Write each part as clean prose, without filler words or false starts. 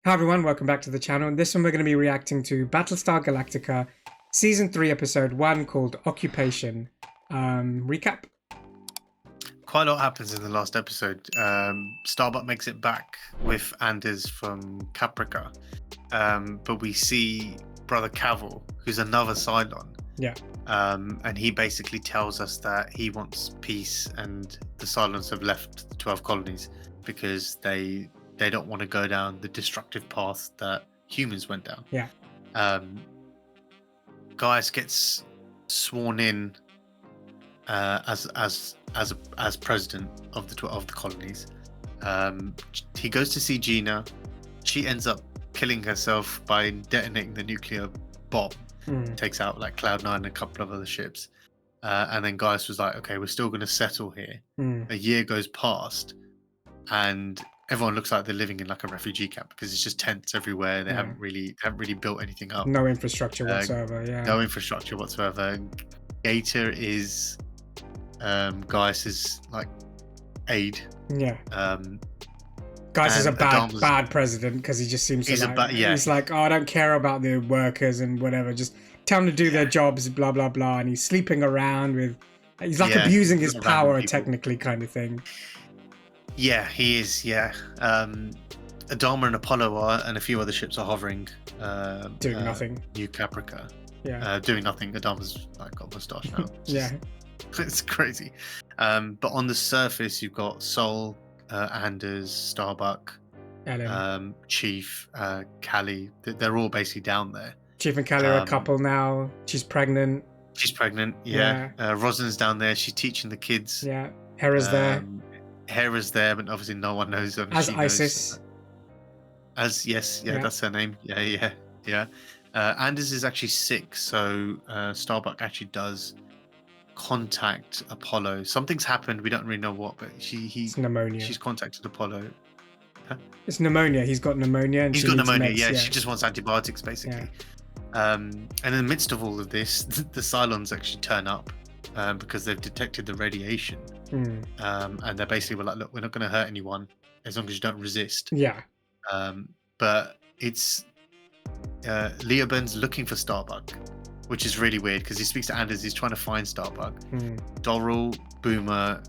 Hi everyone, welcome back to the channel. In this one we're going to be reacting to Battlestar Galactica Season 3 Episode 1 called Occupation. Recap? Quite a lot happens in the last episode. Starbuck makes it back with Anders from Caprica. But we see Brother Cavill, who's another Cylon. Yeah. And he basically tells us that he wants peace and the Cylons have left the 12 colonies because they don't want to go down the destructive path that humans went down. Yeah. Gaius gets sworn in as president of the colonies. He goes to see Gina. She ends up killing herself by detonating the nuclear bomb. Takes out like Cloud9 and a couple of other ships. And then Gaius was like, okay, we're still going to settle here. A year goes past and everyone looks like they're living in like a refugee camp because it's just tents everywhere. They haven't really built anything up. No infrastructure whatsoever. No infrastructure whatsoever. Gator is Gaius's like aide. Yeah. Gaius is a bad president because he just seems to he's like, oh, I don't care about the workers and whatever. Just tell them to do their jobs, blah blah blah. And he's sleeping around with. He's like abusing his power, technically, kind of thing. Yeah, he is. Yeah, Adama and Apollo are, and a few other ships are hovering, doing nothing. New Caprica. Yeah, doing nothing. Adama's like got a moustache now. Yeah, it's crazy. But on the surface, you've got Sol, Anders, Starbuck, Ellen. Chief, Callie. They're all basically down there. Chief and Callie are a couple now. She's pregnant. She's pregnant. Yeah. Rosalind's down there. She's teaching the kids. Yeah. Hera's there. Hera's there, but obviously no one knows them. As Isis. That's her name. Yeah. Anders is actually sick, so Starbuck actually does contact Apollo. Something's happened. We don't really know what, but it's pneumonia. She's contacted Apollo. Huh? It's pneumonia. He's got pneumonia. And he's got pneumonia. Yeah, she just wants antibiotics, basically. Yeah. And in the midst of all of this, the Cylons actually turn up because they've detected the radiation. And they basically were like, look, we're not going to hurt anyone as long as you don't resist. Yeah. But it's Leoben's looking for Starbuck, which is really weird because he speaks to Anders. He's trying to find Starbuck. Doral, Boomer,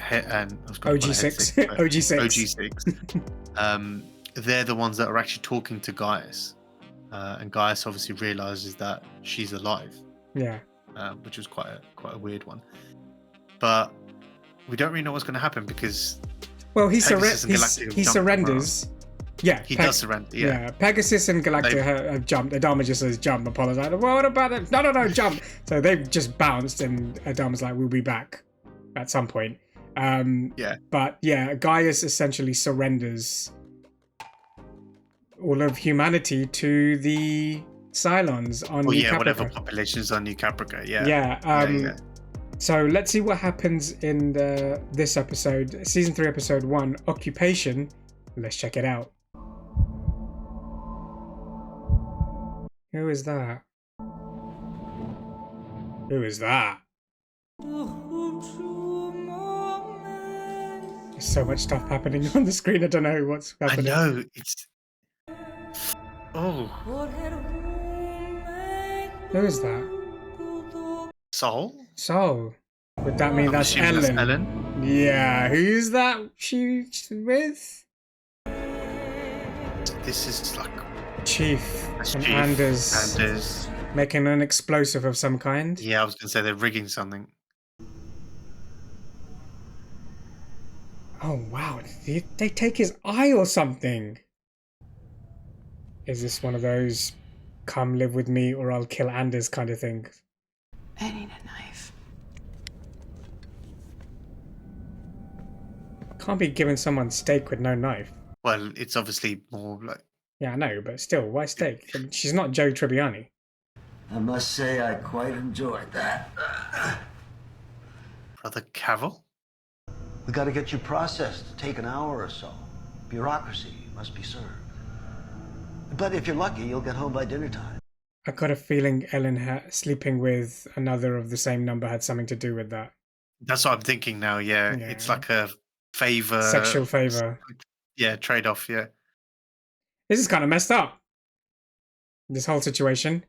and OG6. OG6. They're the ones that are actually talking to Gaius. And Gaius obviously realizes that she's alive. Yeah. Which was quite a weird one. But we don't really know what's going to happen because he surrenders. Yeah, he does surrender. Yeah, Pegasus and Galactica have jumped. Adama just says jump. Apollo's like, well, what about it? No, jump. So they've just bounced, and Adama's like, we'll be back at some point. But Gaius essentially surrenders all of humanity to the Cylons on New Caprica. Whatever populations on New Caprica. So let's see what happens in this episode, Season 3, Episode 1, Occupation. Let's check it out. Who is that? Who is that? There's so much stuff happening on the screen, I don't know what's happening. I know, it's... Oh. Who is that? Sol? Would that mean that's Ellen? That's Ellen? Yeah, who's that she's with? This is like... Chief and Anders making an explosive of some kind. Yeah, I was going to say they're rigging something. Oh, wow. Did they take his eye or something? Is this one of those come live with me or I'll kill Anders kind of thing? I need a knife. Can't be giving someone steak with no knife. Well, it's obviously more like... Yeah, I know, but still, why steak? She's not Joe Tribbiani. I must say I quite enjoyed that. Brother Cavill? We gotta get you processed. Take an hour or so. Bureaucracy must be served. But if you're lucky, you'll get home by dinner time. I got a feeling Ellen sleeping with another of the same number had something to do with that. That's what I'm thinking now, yeah. It's like a favor. Sexual favor. Yeah, trade-off, yeah. This is kind of messed up. This whole situation.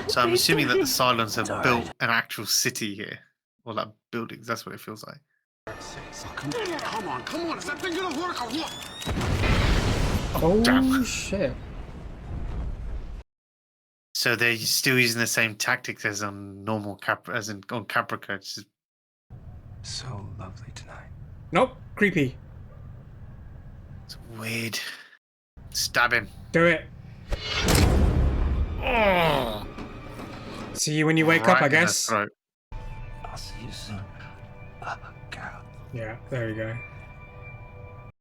So I'm assuming that the Cylons have built an actual city here. Or like buildings, that's what it feels like. Come on. Is that thing gonna work or what? Oh, damn. shit. So they're still using the same tactics as on normal on Caprica. Just... So lovely tonight. Nope. Creepy. It's weird. Stab him. Do it. Oh. See you when you wake up, I guess. I'll see you soon. Carol. Yeah, there we go.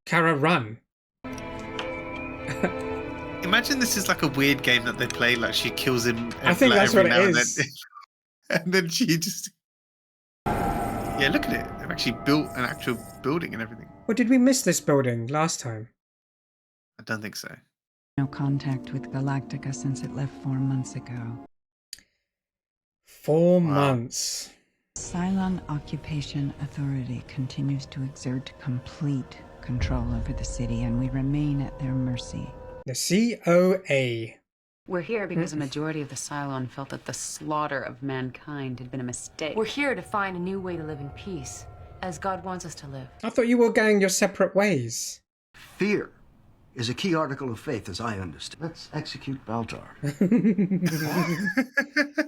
Kara, run. Imagine this is like a weird game that they play, like she kills him. I think that's what it and is. and then she just... Yeah, look at it. They've actually built an actual building and everything. Well, did we miss this building last time? I don't think so. No contact with Galactica since it left 4 months ago. 4 Wow. months. Cylon Occupation Authority continues to exert complete control over the city, and we remain at their mercy. The COA. We're here because a majority of the Cylon felt that the slaughter of mankind had been a mistake. We're here to find a new way to live in peace, as God wants us to live. I thought you were going your separate ways. Fear is a key article of faith, as I understand. Let's execute Baltar.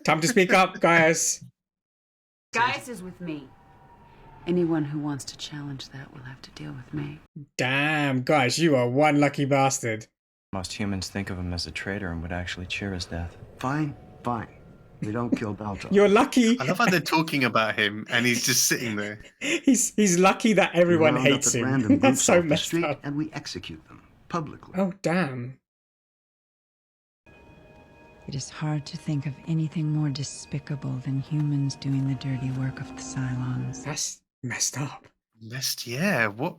Time to speak up, guys. Gaius is with me. Anyone who wants to challenge that will have to deal with me. Damn, guys, you are one lucky bastard. Most humans think of him as a traitor and would actually cheer his death. Fine. We don't kill Baltar. You're lucky. I love how they're talking about him and he's just sitting there. He's lucky that everyone We round hates up at him. random That's groups so off the messed street, up. and we execute them publicly. Oh, damn. It is hard to think of anything more despicable than humans doing the dirty work of the Cylons. That's messed up. Yeah, what?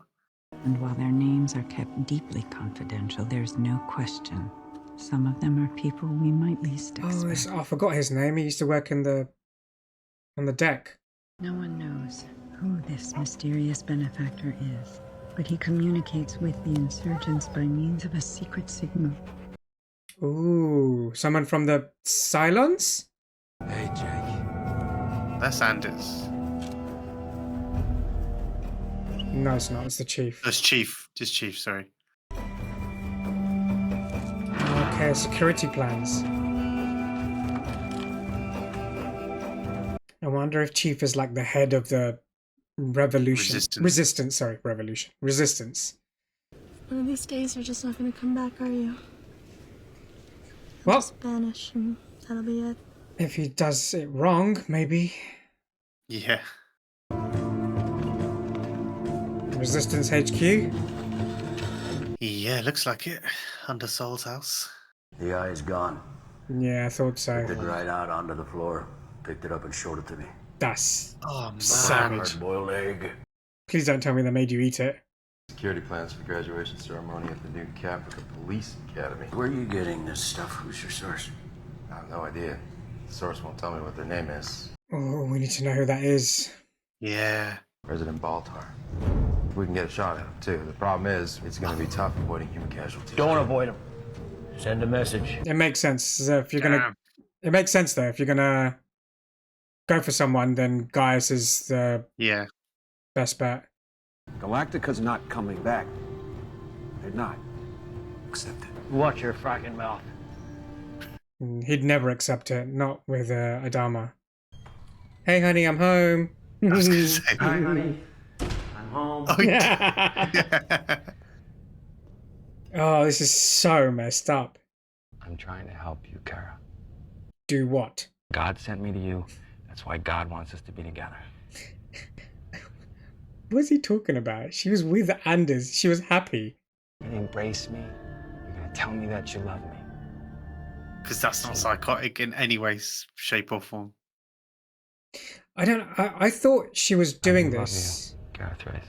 And while their names are kept deeply confidential, there's no question. Some of them are people we might least expect. I forgot his name. He used to work on the deck. No one knows who this mysterious benefactor is, but he communicates with the insurgents by means of a secret signal. Ooh, someone from the Cylons? Hey, Jake. That's Anders. No, it's not. It's the chief. That's Chief. Just Chief, sorry. Okay, security plans. I wonder if Chief is like the head of the revolution. Resistance, sorry, revolution. Resistance. One of these days, you're just not gonna come back, are you? Well, Just vanish, and that'll be it. if he does it wrong, maybe. Yeah. Resistance HQ? Yeah, looks like it. Under Sol's house. The eye is gone. Yeah, I thought Took it so. right out onto the floor, picked it up and showed it to me. That's Oh, man. savage. Hard-boiled egg. Please don't tell me they made you eat it. Security plans for the graduation ceremony at the new Caprica Police Academy. Where are you getting this stuff? Who's your source? I have no idea. The source won't tell me what their name is. Oh, we need to know who that is. Yeah. President Baltar. We can get a shot at him, too. The problem is, it's going to be tough avoiding human casualties. Don't avoid him. Send a message. It makes sense. So if you're gonna, it makes sense though. If you're gonna go for someone, then Gaius is the Yeah. best bet. Galactica's not coming back. They're not. Accept it. Watch your fracking mouth. He'd never accept it. Not with Adama. Hey, honey, I'm home. I was going to say. Hi, honey. I'm home. Oh, yeah. Oh, this is so messed up. I'm trying to help you, Kara. Do what? God sent me to you. That's why God wants us to be together. What's he talking about? She was with Anders. She was happy. You're gonna embrace me. You're gonna tell me that you love me. Because that's not psychotic in any way, shape, or form. I thought she was doing this. Gareth Rice.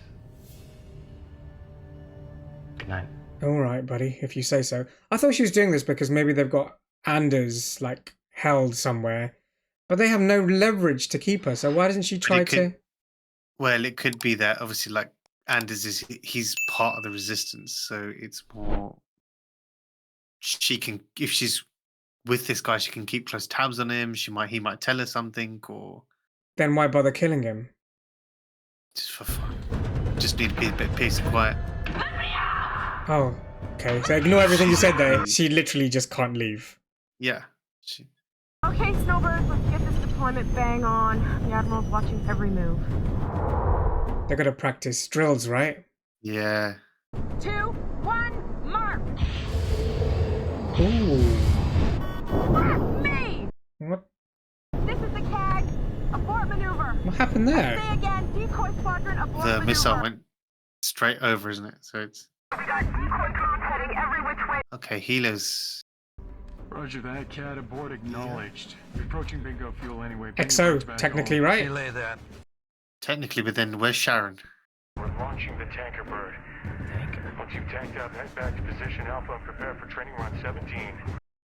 Good night. All right, buddy, if you say so. I thought she was doing this because maybe they've got Anders like held somewhere, but they have no leverage to keep her. So why doesn't she try to? Well, it could be that obviously, like he's part of the resistance, so it's more she can, if she's with this guy, she can keep close tabs on him. He might tell her something, or Then why bother killing him? just for fun. Just need to be a bit peace and quiet. Oh, okay. So ignore everything you said there. She literally just can't leave. Yeah. Okay, Snowbird, let's get this deployment bang on. The Admiral's watching every move. They're gonna practice drills, right? Yeah. 2, 1, mark! Ooh. Me! What? This is the CAG. Abort maneuver. What happened there? Say again, decoy squadron, abort The maneuver. missile went straight over, isn't it? So it's We got decoy comms heading every which way. okay. Helos. Roger that, CAD abort acknowledged. You're approaching bingo fuel anyway. XO, technically, right? Relay that. Technically, but then where's Sharon? We're launching the tanker bird. Tanker? Once you've tanked up, head back to position Alpha and prepare for training run 17.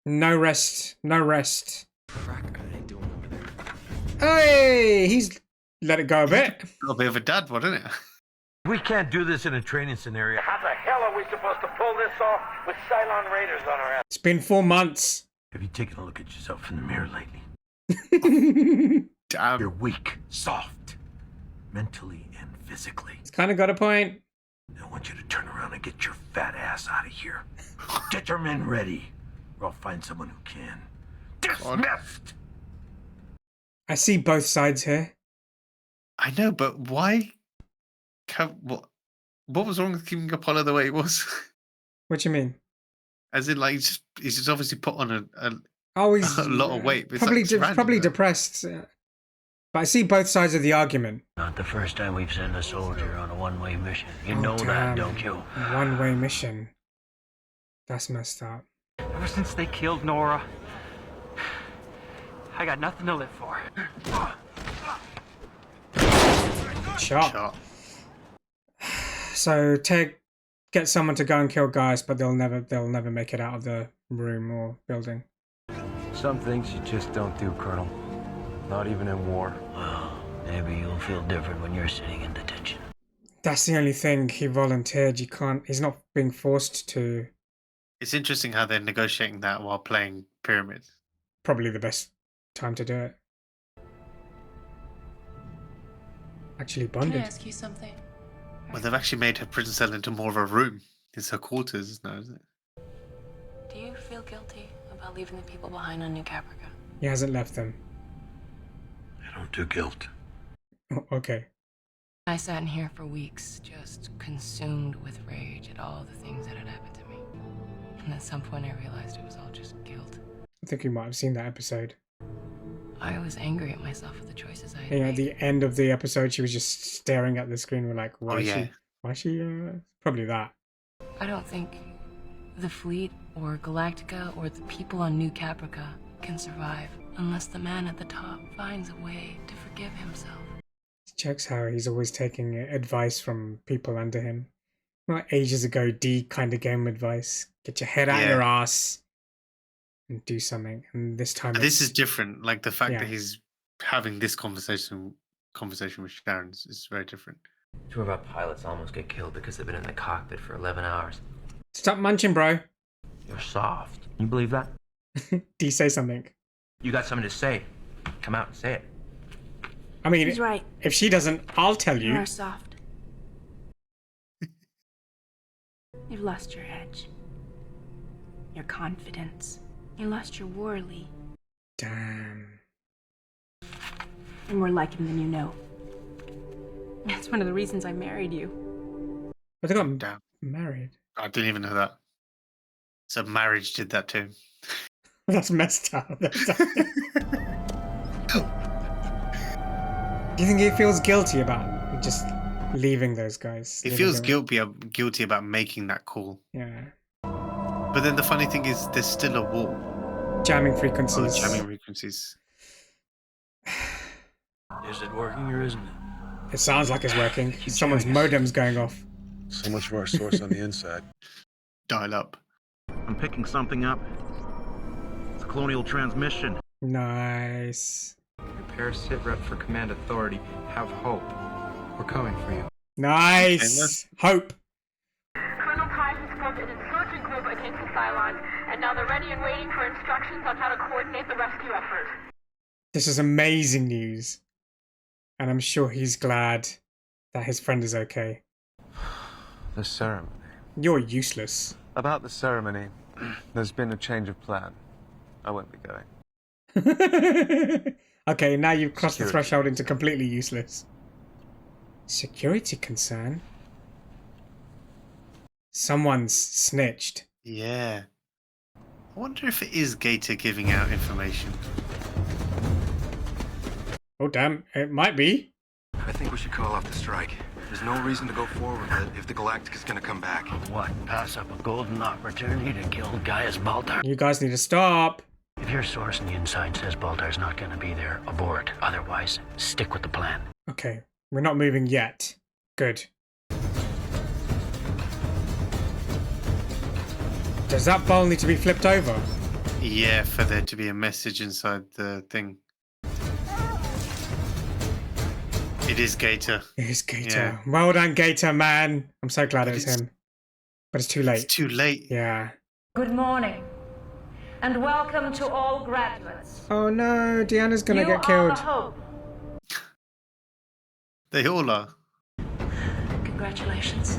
No rest. No rest. Frack, I ain't doing over there. Hey, he's let it go a bit. A bit of a dad, wasn't it? We can't do this in a training scenario. How the hell are we supposed to pull this off with Cylon Raiders on our ass? It's been 4 months. Have you taken a look at yourself in the mirror lately? Damn. You're weak, soft, mentally and physically. It's kind of got a point. I want you to turn around and get your fat ass out of here. Get your men ready, or I'll find someone who can. Dismissed! I see both sides here. I know, but why? What was wrong with keeping Apollo the way it was? What do you mean? As in, like, he's just obviously put on Oh, he's a lot of weight. But probably it's like, probably random, depressed. But I see both sides of the argument. Not the first time we've sent a soldier on a one-way mission. You Oh, know damn. that, don't you? One-way mission. That's messed up. Ever since they killed Nora, I got nothing to live for. Shot. So get someone to go and kill guys, but they'll never make it out of the room or building. Some things you just don't do, Colonel. Not even in war. Well, maybe you'll feel different when you're sitting in detention. That's the only thing. He volunteered. He's not being forced to. It's interesting how they're negotiating that while playing Pyramids. Probably the best time to do it. Actually bonded. Can I ask you something? Well, they've actually made her prison cell into more of a room. It's her quarters now, isn't it? Do you feel guilty about leaving the people behind on New Caprica? He hasn't left them. I don't do guilt. Oh, okay. I sat in here for weeks, just consumed with rage at all the things that had happened to me. And at some point I realized it was all just guilt. I think you might have seen that episode. I was angry at myself for the choices I had Yeah, made. at the end of the episode, she was just staring at the screen. We're like, why is she? Probably that. I don't think the fleet or Galactica or the people on New Caprica can survive unless the man at the top finds a way to forgive himself. Checks how he's always taking advice from people under him. Well, ages ago, D kind of gave him advice. Get your head out of your ass and do something. And this time, But this is different. Like the fact Yeah. that he's having this conversation with Sharon is very different. Two of our pilots almost get killed because they've been in the cockpit for 11 hours. Stop munching, bro. You're soft. You believe that? D, say something. You got something to say. Come out and say it. I mean, He's right. if she doesn't, I'll tell You you. are soft. You've lost your edge. Your confidence. You lost your Worley. Damn. And we're like him than you know. That's one of the reasons I married you. But they got Damn. married. I didn't even know that. So marriage did that too. That's messed up. Do you think he feels guilty about just leaving those guys? He leaving feels them? guilty about making that call. Yeah. But then the funny thing is, there's still a war. Jamming frequencies. Jamming frequencies. Is it working or isn't it? It sounds like it's working. Someone's modem's going off. So much for our source on the inside. Dial up. I'm picking something up. It's a colonial transmission. Nice. Prepare sit rep for command authority. Have hope. We're coming for you. Nice. Hope. Colonel Kai has formed an insurgent group against the Cylons, and now they're ready and waiting for instructions on how to coordinate the rescue effort. This is amazing news. And I'm sure he's glad that his friend is okay. The ceremony. You're useless. About the ceremony, there's been a change of plan. I won't be going. Okay, now you've crossed the threshold into completely useless. Security concern? Someone's snitched. Yeah. I wonder if it is Gator giving out information. Oh, damn. It might be. I think we should call off the strike. There's no reason to go forward with it if the Galactica's gonna come back. What? Pass up a golden opportunity to kill Gaius Baltar? You guys need to stop. If your source on the inside says Baltar's not gonna be there, abort. Otherwise, stick with the plan. Okay. We're not moving yet. Good. Does that bowl need to be flipped over? Yeah, for there to be a message inside the thing. It is Gator. It is Gator. Yeah. Well done, Gator, man. I'm so glad it was him. But it's too late. It's too late. Yeah. Good morning, and welcome to all graduates. Oh no, Deanna's gonna get You are killed. the hope. They all are. Congratulations.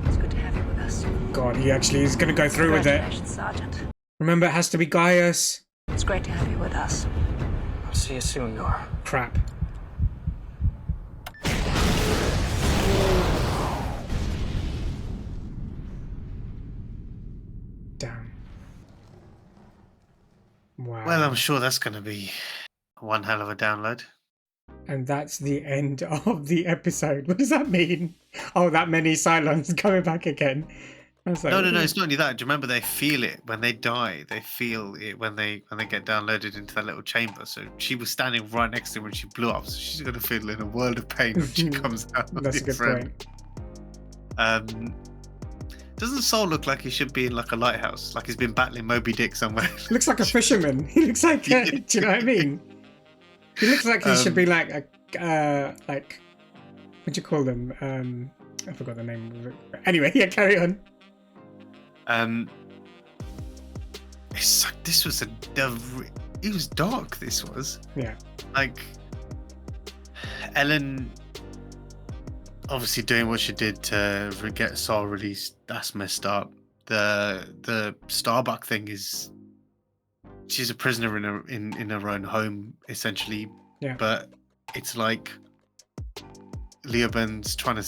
It's good to have you with us. God, he actually is gonna go through with it. Congratulations, Sergeant. Remember, it has to be Gaius. It's great to have you with us. I'll see you soon, Nora. Crap. Damn. Wow. Well, I'm sure that's going to be one hell of a download. And that's the end of the episode. What does that mean? Oh, that many Cylons coming back again. I was like, No, it's not only that. Do you remember they feel it when they die? They feel it when they get downloaded into that little chamber. So she was standing right next to him when she blew up. So she's going to feel in a world of pain when she comes out. That's a good point. Doesn't Sol look like he should be in like a lighthouse? Like he's been battling Moby Dick somewhere? Looks like a fisherman. He looks like, do you know what I mean? He looks like he should be like a, like, what do you call them? I forgot the name of it. Anyway, yeah, carry on. It's like this was it was dark. This was. Yeah. Like Ellen, obviously doing what she did to get Sol released. That's messed up. The Starbuck thing is. She's a prisoner in her own home, essentially. Yeah. But it's like Leoben's trying to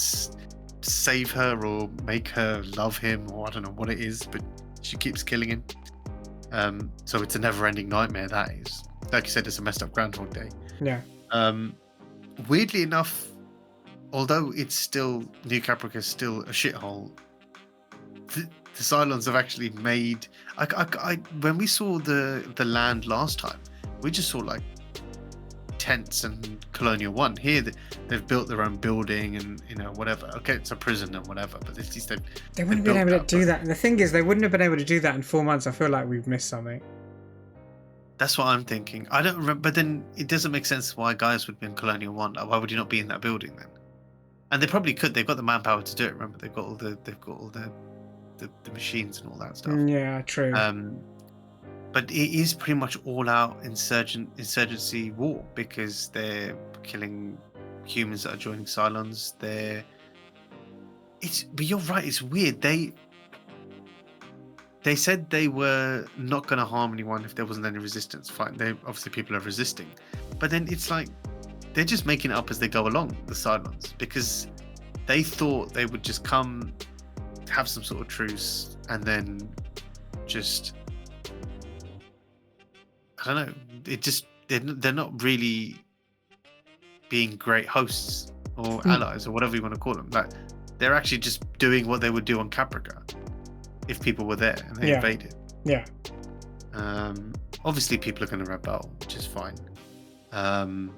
save her or make her love him, or I don't know what it is, but she keeps killing him. So it's a never-ending nightmare. That is, like you said, it's a messed up Groundhog Day. Yeah. Weirdly enough, although it's still New Caprica is still a shithole. The Cylons have actually made. When we saw the land last time, we just saw like tents and Colonial One. Here, they've built their own building and whatever. Okay, it's a prison and whatever, but at least they wouldn't have been able to do that. And the thing is, they wouldn't have been able to do that in 4 months. I feel like we've missed something. That's what I'm thinking. I don't remember, but then it doesn't make sense why guys would be in Colonial One. Like, why would you not be in that building then? And they probably could. They've got the manpower to do it. Remember, they've got all the machines and all that stuff. Yeah, true. But it is pretty much all out insurgency war because they're killing humans that are joining Cylons. But you're right, it's weird. They said they were not going to harm anyone if there wasn't any resistance. Fine, obviously people are resisting, but then it's like they're just making it up as they go along, the Cylons, because they thought they would just come, have some sort of truce, and then just, I don't know, they're not really being great hosts or allies or whatever you want to call them. Like, they're actually just doing what they would do on Caprica if people were there and they invaded. Yeah. Obviously people are going to rebel, which is fine.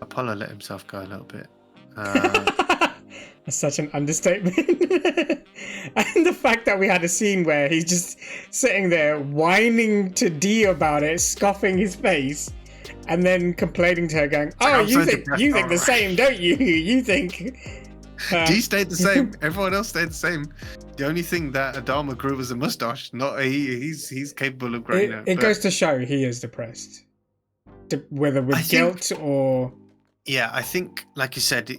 Apollo let himself go a little bit. That's such an understatement. And the fact that we had a scene where he's just sitting there whining to Dee about it, scoffing his face, and then complaining to her, going, "Oh, you think the same, don't you? You think Dee stayed the same. Everyone else stayed the same. The only thing that Adama grew was a mustache. Not he's capable of growing it. It goes to show he is depressed, whether with guilt or. Yeah, I think, like you said,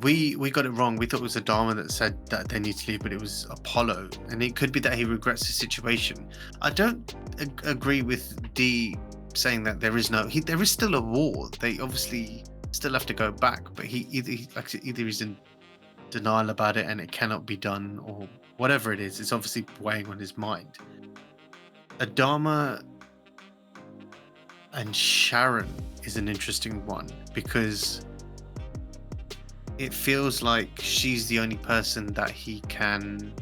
we got it wrong. We thought it was Adama that said that they need to leave, but it was Apollo, and it could be that he regrets the situation. I don't agree with Dee saying that there is still a war. They obviously still have to go back, but either he's in denial about it and it cannot be done, or whatever it is. It's obviously weighing on his mind. Adama and Sharon is an interesting one because it feels like she's the only person that he can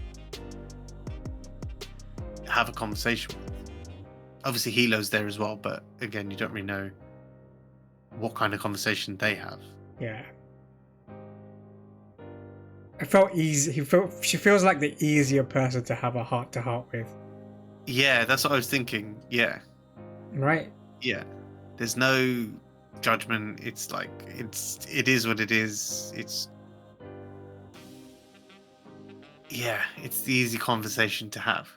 have a conversation with. Obviously Hilo's there as well, but again, you don't really know what kind of conversation they have. Yeah. It felt easy. She feels like the easier person to have a heart-to-heart with. Yeah, that's what I was thinking. Yeah. Right? Yeah. There's no judgment. It's like, it is what it is. It's the easy conversation to have.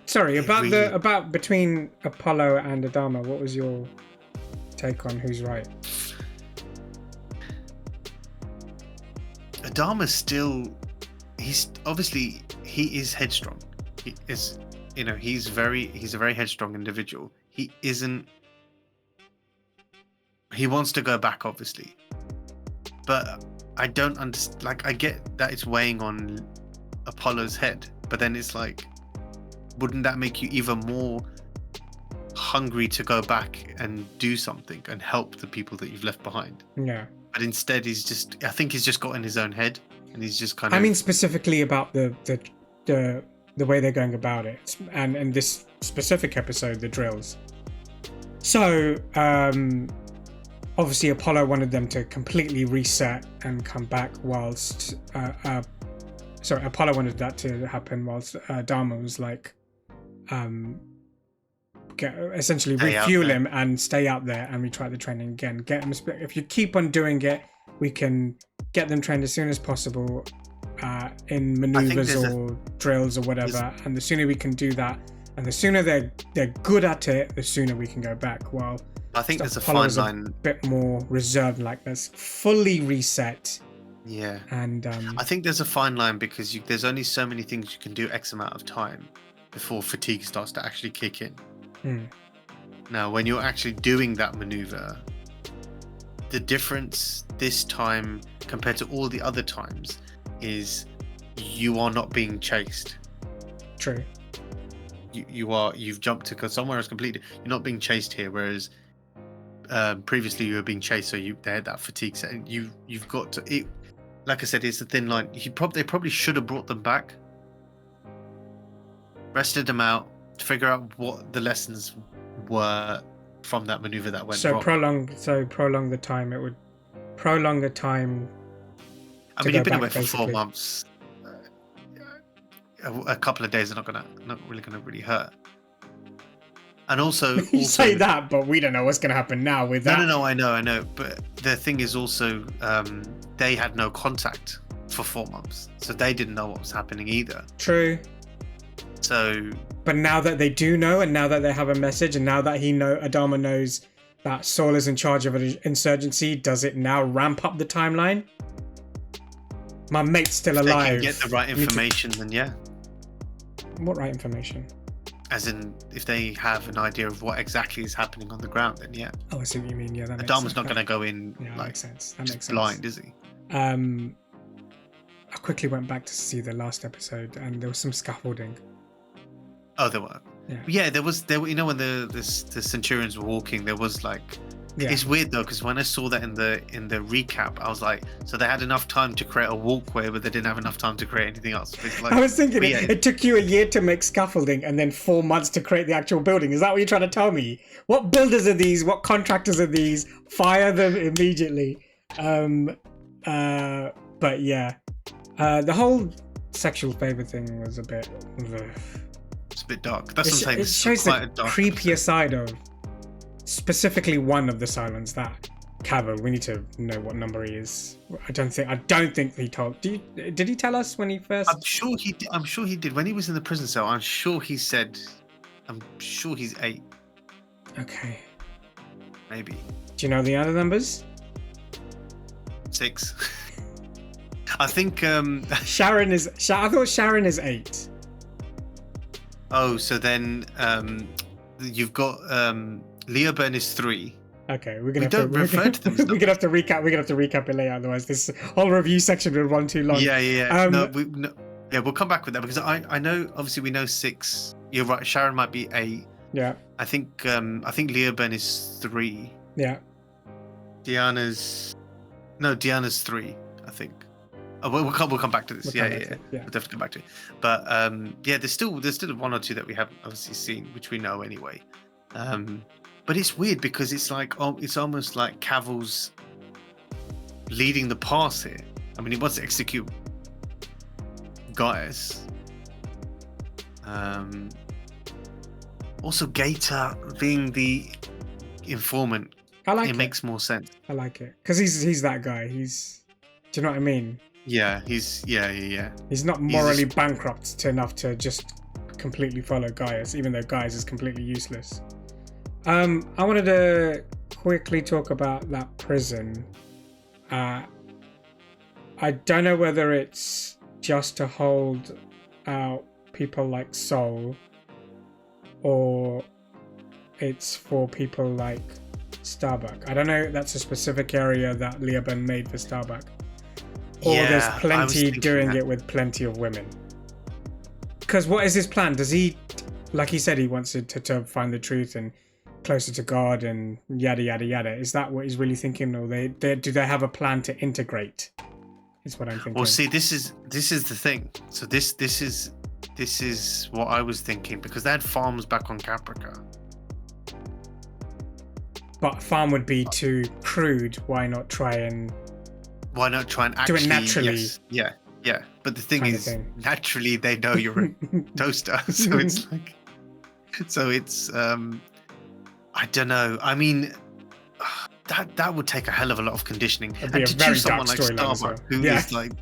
Sorry, about between Apollo and Adama, what was your take on who's right? Adama's still, he is headstrong. He is, he's a very headstrong individual. He wants to go back, obviously, but I don't understand. Like, I get that it's weighing on Apollo's head, but then it's like, wouldn't that make you even more hungry to go back and do something and help the people that you've left behind? Yeah. But instead, I think he's just got in his own head, and he's just kind of. I mean, specifically about the way they're going about it, and this specific episode, the drills. So, obviously, Apollo wanted them to completely reset and come back, whilst Apollo wanted that to happen, whilst Adama was like, essentially refuel him and stay out there and retry the training again. Get them. If you keep on doing it, we can get them trained as soon as possible in maneuvers or drills or whatever. And the sooner we can do that, and the sooner they're good at it, the sooner we can go back. Well, I think there's a fine line. A bit more reserved, like let's fully reset. Yeah. And I think there's a fine line because there's only so many things you can do X amount of time before fatigue starts to actually kick in. Now, when you're actually doing that maneuver, the difference this time compared to all the other times is you are not being chased. True. You've jumped to go somewhere else completely. You're not being chased here, whereas previously you were being chased, so they had that fatigue set. And you've got to it. Like I said, it's a thin line. They probably should have brought them back, rested them out, to figure out what the lessons were from that maneuver that went wrong. Prolong the time. It would prolong the time. I mean, you've been away for 4 months. A couple of days are not really gonna hurt. And also, you say that, but we don't know what's gonna happen now with that. No, I know. But the thing is also, they had no contact for 4 months, so they didn't know what was happening either. True. So, but now that they do know, and now that they have a message, and now that Adama knows that Saul is in charge of an insurgency, does it now ramp up the timeline? My mate's still alive. They can get the right information, then yeah. What right information? As in, if they have an idea of what exactly is happening on the ground, then yeah. Oh, I see what you mean. Yeah, that makes Adama's sense. not going to go in that makes sense. That makes sense. Blind, is he? I quickly went back to see the last episode, and there was some scaffolding. Oh, there were. Yeah, there was. You know, when the Centurions were walking, there was like. Yeah. It's weird though, because when I saw that in the recap, I was like, so they had enough time to create a walkway, but they didn't have enough time to create anything else. Like, I was thinking it took you a year to make scaffolding and then 4 months to create the actual building. Is that what you're trying to tell me? What builders are these? What contractors are these? Fire them immediately. But yeah, the whole sexual favor thing was a bit. It's a bit dark. That's what I'm saying. It shows the creepier side of. Specifically one of the Cylons, that Cavill. We need to know what number he is. I don't think he told. Did he tell us when he first? I'm sure he did. When he was in the prison cell, I'm sure he said. I'm sure he's 8. Okay. Maybe. Do you know the other numbers? 6. I think Sharon is. I thought Sharon is 8. Oh, so then you've got Leo Byrne is 3. Okay, we're gonna have to recap. We're gonna have to recap it later, otherwise this whole review section will run too long. Yeah. We'll come back with that because I know obviously we know 6. You're right. Sharon might be 8. Yeah. I think Leo Byrne is 3. Yeah. Diana's 3. I think. Oh, we'll come back to this. We'll definitely come back to it. But there's still 1 or 2 that we haven't obviously seen, which we know anyway. But it's weird because it's like it's almost like Cavill's leading the pass here. I mean, he wants to execute Gaius. Also, Gator being the informant. I like it. It makes more sense. I like it because he's that guy. Do you know what I mean? Yeah, he's not morally bankrupt enough to just completely follow Gaius, even though Gaius is completely useless. I wanted to quickly talk about that prison. I don't know whether it's just to hold out people like Soul, or it's for people like Starbuck. I don't know. That's a specific area that Leo Byrne made for Starbuck. Or there's plenty doing it with plenty of women. Because what is his plan? Does he, like he said, he wants it to find the truth and closer to God and yada yada yada. Is that what he's really thinking, or do they have a plan to integrate? Is what I'm thinking. Well, see, this is the thing. So this is what I was thinking, because they had farms back on Caprica. But farm would be too crude. Why not try and actually do it naturally? Yes. Yeah. But the thing is, naturally they know you're a toaster, so it's I don't know. I mean, that would take a hell of a lot of conditioning. It'd be a very dark storyline, Starbuck, who is like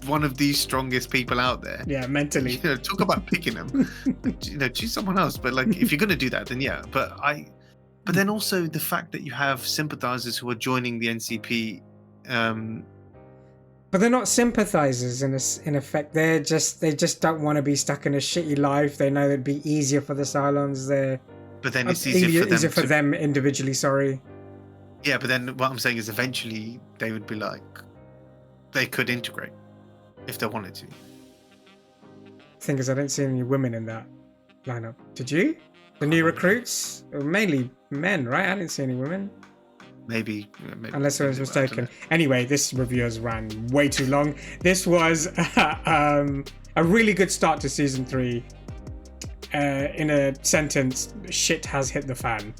one of the strongest people out there. Yeah, mentally. Talk about picking them. Choose someone else. But like, if you're gonna do that, then yeah. But then also the fact that you have sympathizers who are joining the NCP. But they're not sympathizers in effect. They just don't want to be stuck in a shitty life. They know it'd be easier for the Cylons. But then it's easier for them individually. Sorry. Yeah, but then what I'm saying is eventually they would be like, they could integrate if they wanted to. Thing is, I didn't see any women in that lineup. Did you? The new recruits were mainly men, right? I didn't see any women. Maybe unless I was mistaken. Anyway, this review has ran way too long. This was a really good start to season 3. In a sentence, shit has hit the fan.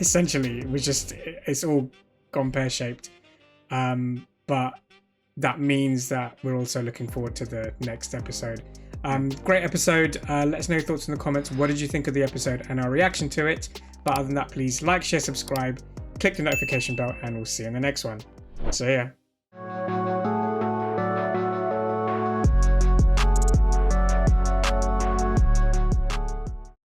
Essentially, it's all gone pear-shaped. But that means that we're also looking forward to the next episode. Great episode. Let us know your thoughts in the comments. What did you think of the episode and our reaction to it? But other than that, please like, share, subscribe, click the notification bell, and we'll see you in the next one. So yeah.